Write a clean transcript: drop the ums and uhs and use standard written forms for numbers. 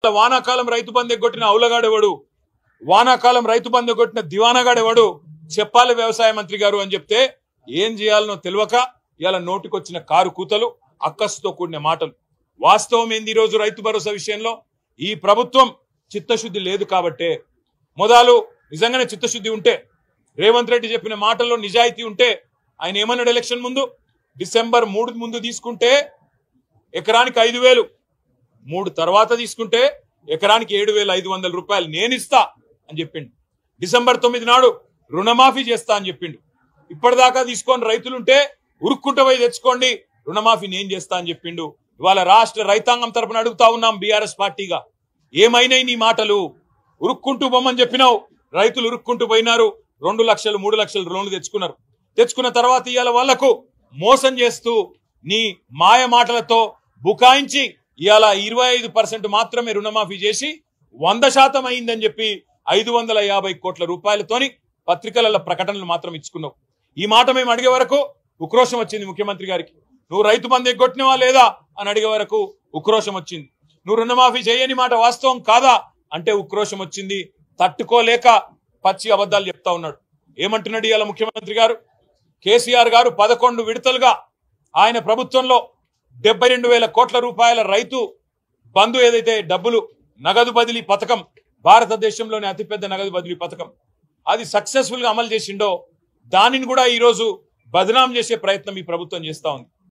వానాకాలం రైతు బంధు ఎగ్గొట్టిన అవులగాడెవడు, వానాకాలం రైతు బంధు ఎగ్గొట్టిన దివానాగాడెవడు చెప్పాలి వ్యవసాయ మంత్రి గారు అని చెప్తే ఏం చేయాలనో తెలియక ఇలా నోటికొచ్చిన కారు కూతలు, అక్కసుతో కూడిన మాటలు. వాస్తవం ఏంది? ఈ రోజు రైతు భరోసా విషయంలో ఈ ప్రభుత్వం చిత్తశుద్ధి లేదు కాబట్టే, మొదలు నిజంగానే చిత్తశుద్ధి ఉంటే, రేవంత్ రెడ్డి చెప్పిన మాటల్లో నిజాయితీ ఉంటే, ఆయన ఏమన్నాడు ఎలక్షన్ ముందు, డిసెంబర్ 3 ముందు తీసుకుంటే ఎకరానికి 5,000, 3 తర్వాత తీసుకుంటే ఎకరానికి 7,500 రూపాయలు నేను ఇస్తా అని చెప్పిండు. డిసెంబర్ 9 నాడు రుణమాఫీ చేస్తా అని చెప్పిండు. ఇప్పటిదాకా తీసుకొని రైతులుంటే ఉరుక్కుంటూ పోయి తెచ్చుకోండి, రుణమాఫీ నేను చేస్తా అని చెప్పిండు. ఇవాళ రాష్ట్ర రైతాంగం తరపున అడుగుతా ఉన్నాం బీఆర్ఎస్ పార్టీగా, ఏమైనాయి నీ మాటలు? ఉరుక్కుంటూ బొమ్మని చెప్పినావు, రైతులు ఉరుక్కుంటూ పోయినారు, 2 లక్షలు 3 లక్షలు లోన్లు తెచ్చుకున్నారు. తెచ్చుకున్న తర్వాత ఇవాళ వాళ్లకు మోసం చేస్తూ నీ మాయ మాటలతో బుకాయించి ఇవాళ 25% మాత్రమే రుణమాఫీ చేసి 100% అయిందని చెప్పి 550 కోట్ల రూపాయలతోని పత్రికలలో ప్రకటనలు మాత్రం ఇచ్చుకున్నావు. ఈ మాట మేము అడిగే వరకు ఉక్రోషం వచ్చింది ముఖ్యమంత్రి గారికి. నువ్వు రైతు బంధు ఎగ్గొట్టినవా లేదా అని అడిగే వరకు ఉక్రోషం వచ్చింది. నువ్వు రుణమాఫీ చేయని మాట వాస్తవం కాదా అంటే ఉక్రోషం వచ్చింది. తట్టుకోలేక పచ్చి అబద్ధాలు చెప్తా ఉన్నాడు. ఏమంటున్నాడు ఇవాళ ముఖ్యమంత్రి గారు? కేసీఆర్ గారు 11 విడతలుగా ఆయన ప్రభుత్వంలో 72,000 కోట్ల రూపాయల రైతు బంధు ఏదైతే డబ్బులు నగదు బదిలీ పథకం, భారతదేశంలోని అతిపెద్ద నగదు బదిలీ పథకం, అది సక్సెస్ఫుల్ గా అమలు చేసిండో దానిని కూడా ఈరోజు బదనాం చేసే ప్రయత్నం ఈ ప్రభుత్వం చేస్తా ఉంది.